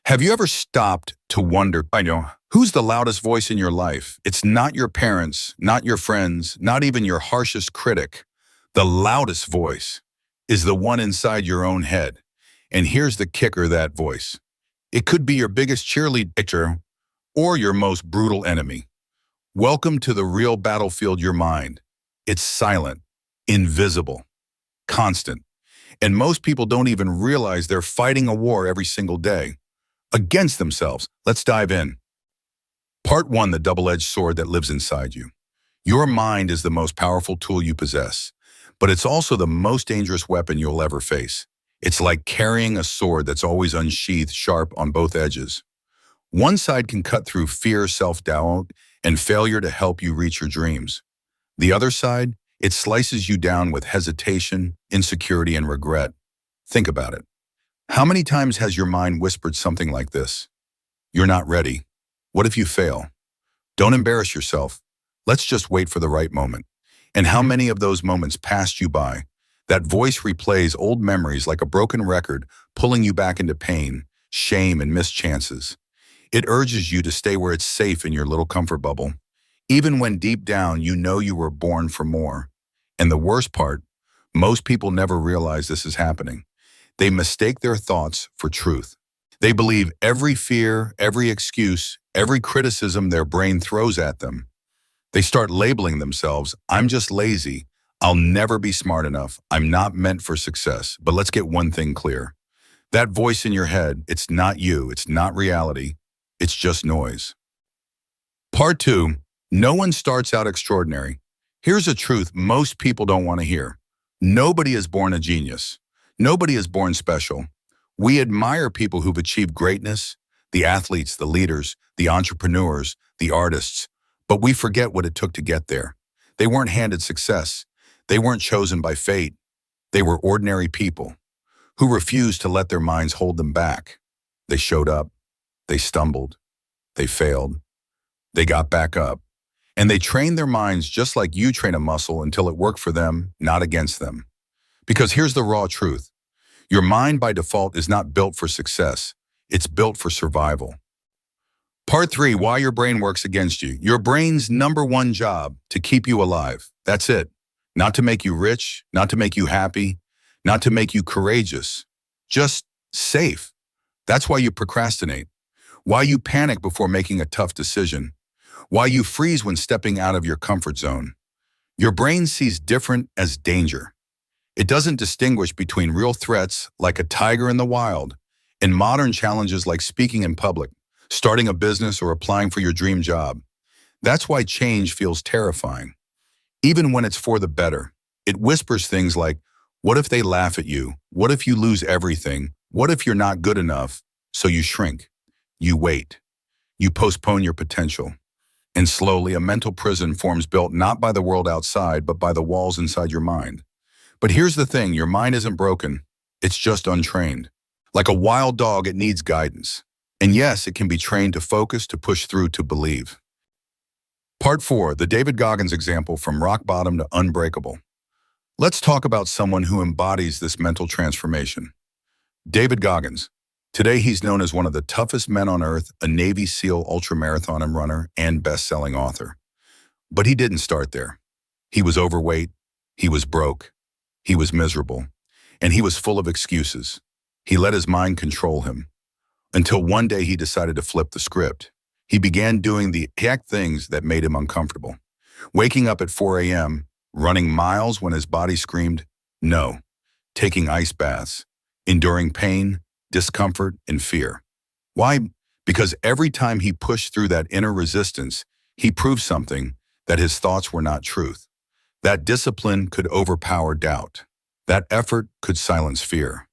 Have you ever stopped to wonder, who's the loudest voice in your life? It's not your parents, not your friends, not even your harshest critic. The loudest voice is the one inside your own head. And here's the kicker, that voice. It could be your biggest cheerleader or your most brutal enemy. Welcome to the real battlefield, your mind. It's silent, invisible, constant. And most people don't even realize they're fighting a war every single day against themselves. Let's dive in. Part 1, the double-edged sword that lives inside you. Your mind is the most powerful tool you possess, but it's also the most dangerous weapon you'll ever face. It's like carrying a sword that's always unsheathed, sharp on both edges. One side can cut through fear, self-doubt, and failure to help you reach your dreams. The other side, it slices you down with hesitation, insecurity, and regret. Think about it. How many times has your mind whispered something like this? You're not ready. What if you fail? Don't embarrass yourself. Let's just wait for the right moment. And how many of those moments passed you by? That voice replays old memories like a broken record, pulling you back into pain, shame, and missed chances. It urges you to stay where it's safe in your little comfort bubble, even when deep down you know you were born for more. And the worst part, most people never realize this is happening. They mistake their thoughts for truth. They believe every fear, every excuse, every criticism their brain throws at them. They start labeling themselves, I'm just lazy, I'll never be smart enough, I'm not meant for success. But let's get one thing clear. That voice in your head, it's not you, it's not reality, it's just noise. Part 2, no one starts out extraordinary. Here's a truth most people don't want to hear. Nobody is born a genius. Nobody is born special. We admire people who've achieved greatness, the athletes, the leaders, the entrepreneurs, the artists, but we forget what it took to get there. They weren't handed success. They weren't chosen by fate. They were ordinary people who refused to let their minds hold them back. They showed up. They stumbled. They failed. They got back up. And they trained their minds just like you train a muscle until it worked for them, not against them. Because here's the raw truth. Your mind by default is not built for success. It's built for survival. Part 3, why your brain works against you. Your brain's number one job, to keep you alive. That's it. Not to make you rich, not to make you happy, not to make you courageous. Just safe. That's why you procrastinate. Why you panic before making a tough decision. Why you freeze when stepping out of your comfort zone. Your brain sees different as danger. It doesn't distinguish between real threats like a tiger in the wild and modern challenges like speaking in public, starting a business, or applying for your dream job. That's why change feels terrifying. Even when it's for the better, it whispers things like, what if they laugh at you? What if you lose everything? What if you're not good enough? So you shrink, you wait, you postpone your potential. And slowly a mental prison forms, built not by the world outside, but by the walls inside your mind. But here's the thing, your mind isn't broken, it's just untrained. Like a wild dog, it needs guidance. And yes, it can be trained to focus, to push through, to believe. Part 4, the David Goggins example, from rock bottom to unbreakable. Let's talk about someone who embodies this mental transformation. David Goggins. Today he's known as one of the toughest men on earth, a Navy SEAL ultramarathon runner and best-selling author. But he didn't start there. He was overweight, he was broke, he was miserable, and he was full of excuses. He let his mind control him. Until one day he decided to flip the script. He began doing the exact things that made him uncomfortable. Waking up at 4 a.m., running miles when his body screamed, no. Taking ice baths, enduring pain, discomfort, and fear. Why? Because every time he pushed through that inner resistance, he proved something, that his thoughts were not truth. That discipline could overpower doubt. That effort could silence fear.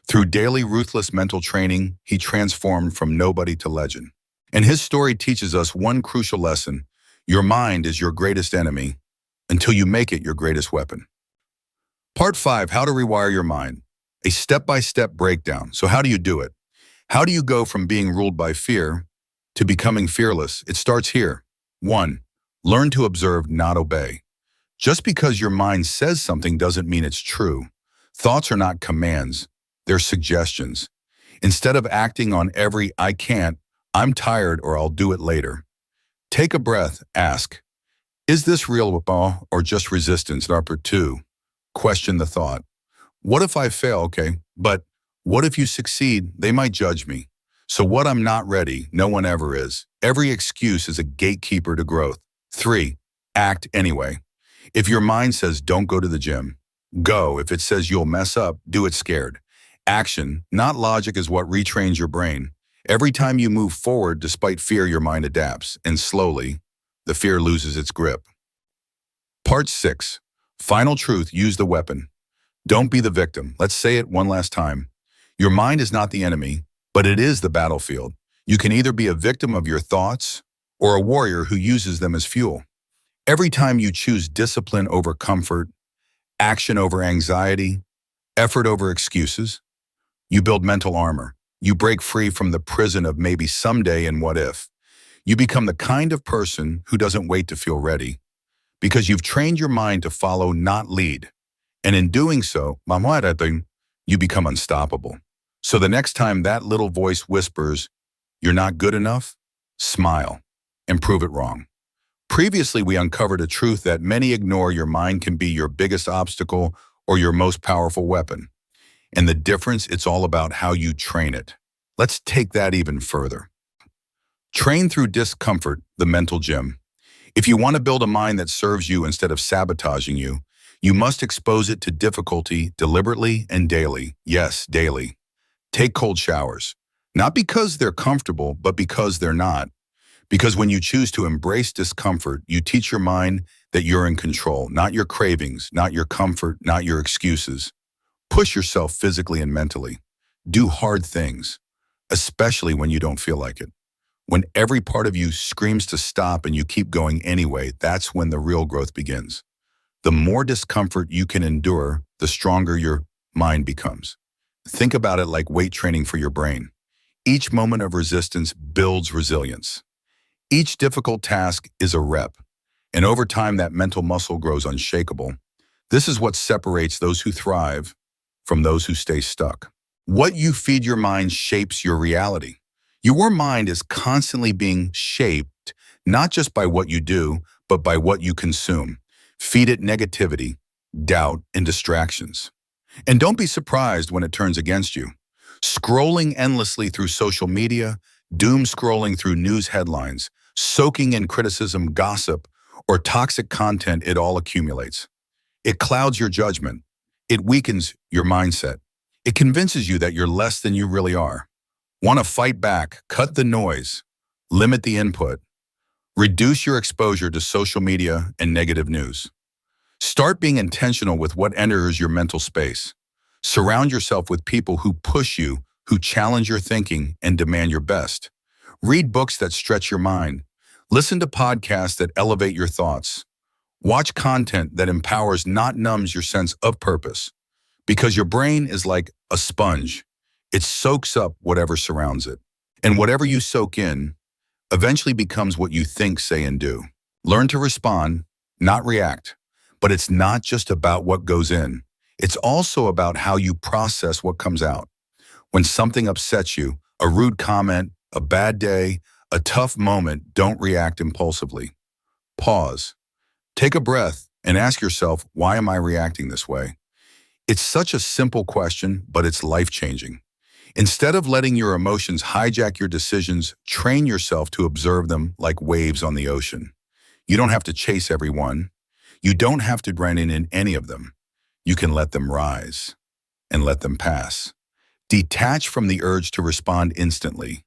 Through daily ruthless mental training, he transformed from nobody to legend. And his story teaches us one crucial lesson. Your mind is your greatest enemy until you make it your greatest weapon. Part 5, how to rewire your mind. A step-by-step breakdown. So how do you do it? How do you go from being ruled by fear to becoming fearless? It starts here. 1, learn to observe, not obey. Just because your mind says something doesn't mean it's true. Thoughts are not commands, they're suggestions. Instead of acting on every "I can't," "I'm tired," or "I'll do it later." Take a breath, ask, is this real or just resistance? Number two, question the thought. What if I fail? Okay, but what if you succeed? They might judge me. So what I'm not ready, no one ever is. Every excuse is a gatekeeper to growth. Three, act anyway. If your mind says don't go to the gym, go. If it says you'll mess up, do it scared. Action, not logic, is what retrains your brain. Every time you move forward despite fear, your mind adapts, and slowly, the fear loses its grip. Part 6. Final truth, use the weapon. Don't be the victim. Let's say it one last time. Your mind is not the enemy, but it is the battlefield. You can either be a victim of your thoughts or a warrior who uses them as fuel. Every time you choose discipline over comfort, action over anxiety, effort over excuses, you build mental armor. You break free from the prison of maybe someday and what if. You become the kind of person who doesn't wait to feel ready because you've trained your mind to follow, not lead. And in doing so, you become unstoppable. So the next time that little voice whispers, "You're not good enough," smile and prove it wrong. Previously, we uncovered a truth that many ignore: your mind can be your biggest obstacle or your most powerful weapon. And the difference, it's all about how you train it. Let's take that even further. Train through discomfort, the mental gym. If you want to build a mind that serves you instead of sabotaging you, you must expose it to difficulty deliberately and daily. Yes, daily. Take cold showers. Not because they're comfortable, but because they're not. Because when you choose to embrace discomfort, you teach your mind that you're in control, not your cravings, not your comfort, not your excuses. Push yourself physically and mentally. Do hard things, especially when you don't feel like it. When every part of you screams to stop and you keep going anyway, that's when the real growth begins. The more discomfort you can endure, the stronger your mind becomes. Think about it like weight training for your brain. Each moment of resistance builds resilience. Each difficult task is a rep, and over time that mental muscle grows unshakable. This is what separates those who thrive from those who stay stuck. What you feed your mind shapes your reality. Your mind is constantly being shaped, not just by what you do, but by what you consume. Feed it negativity, doubt, and distractions. And don't be surprised when it turns against you. Scrolling endlessly through social media, doom scrolling through news headlines, soaking in criticism, gossip, or toxic content, it all accumulates. It clouds your judgment. It weakens your mindset. It convinces you that you're less than you really are. Want to fight back? Cut the noise. Limit the input. Reduce your exposure to social media and negative news. Start being intentional with what enters your mental space. Surround yourself with people who push you, who challenge your thinking, and demand your best. Read books that stretch your mind. Listen to podcasts that elevate your thoughts. Watch content that empowers, not numbs, your sense of purpose. Because your brain is like a sponge. It soaks up whatever surrounds it. And whatever you soak in eventually becomes what you think, say, and do. Learn to respond, not react. But it's not just about what goes in. It's also about how you process what comes out. When something upsets you, a rude comment, a bad day, a tough moment, don't react impulsively. Pause. Take a breath and ask yourself, why am I reacting this way? It's such a simple question, but it's life-changing. Instead of letting your emotions hijack your decisions, train yourself to observe them like waves on the ocean. You don't have to chase everyone. You don't have to drown in any of them. You can let them rise and let them pass. Detach from the urge to respond instantly.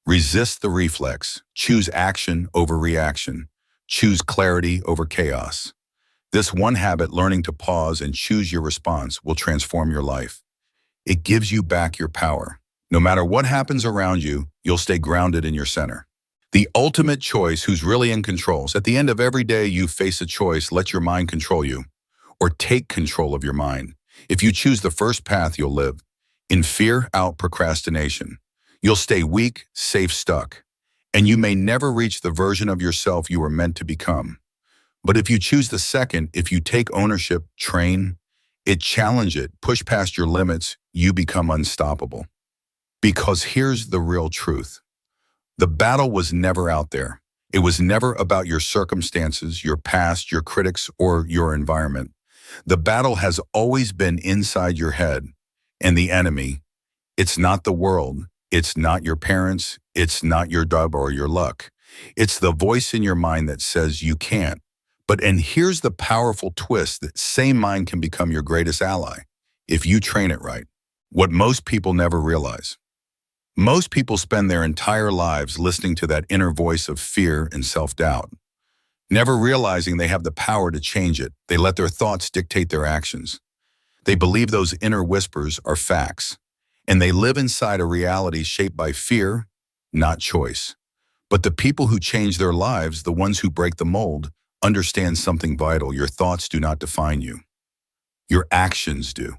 Resist the reflex. Choose action over reaction. Choose clarity over chaos. This one habit, learning to pause and choose your response, will transform your life. It gives you back your power. No matter what happens around you, you'll stay grounded in your center. The ultimate choice, who's really in control. So at the end of every day, you face a choice: let your mind control you, or take control of your mind. If you choose the first path, you'll live in fear, out procrastination. You'll stay weak, safe, stuck, and you may never reach the version of yourself you were meant to become. But if you choose the second, if you take ownership, train it, challenge it, push past your limits, you become unstoppable. Because here's the real truth. The battle was never out there. It was never about your circumstances, your past, your critics, or your environment. The battle has always been inside your head. And the enemy, it's not the world. It's not your parents. It's not your job or your luck. It's the voice in your mind that says you can't. And here's the powerful twist: that same mind can become your greatest ally if you train it right. What most people never realize. Most people spend their entire lives listening to that inner voice of fear and self-doubt, never realizing they have the power to change it. They let their thoughts dictate their actions. They believe those inner whispers are facts, and they live inside a reality shaped by fear, not choice. But the people who change their lives, the ones who break the mold, understand something vital. Your thoughts do not define you. Your actions do.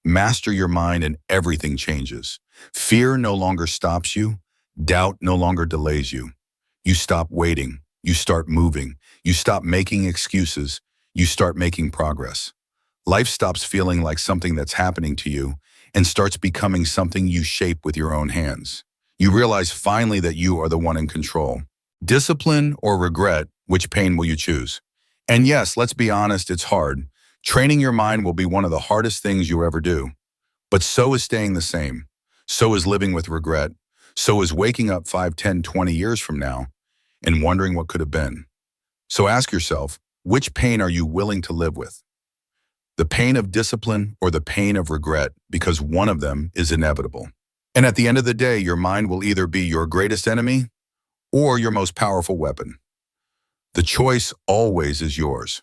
Master your mind and everything changes. Fear no longer stops you. Doubt no longer delays you. You stop waiting. You start moving. You stop making excuses. You start making progress. Life stops feeling like something that's happening to you and starts becoming something you shape with your own hands. You realize finally that you are the one in control. Discipline or regret, which pain will you choose? And yes, let's be honest, it's hard. Training your mind will be one of the hardest things you ever do. But so is staying the same. So is living with regret. So is waking up 5, 10, 20 years from now and wondering what could have been. So ask yourself, which pain are you willing to live with? The pain of discipline or the pain of regret, because one of them is inevitable. And at the end of the day, your mind will either be your greatest enemy or your most powerful weapon. The choice always is yours.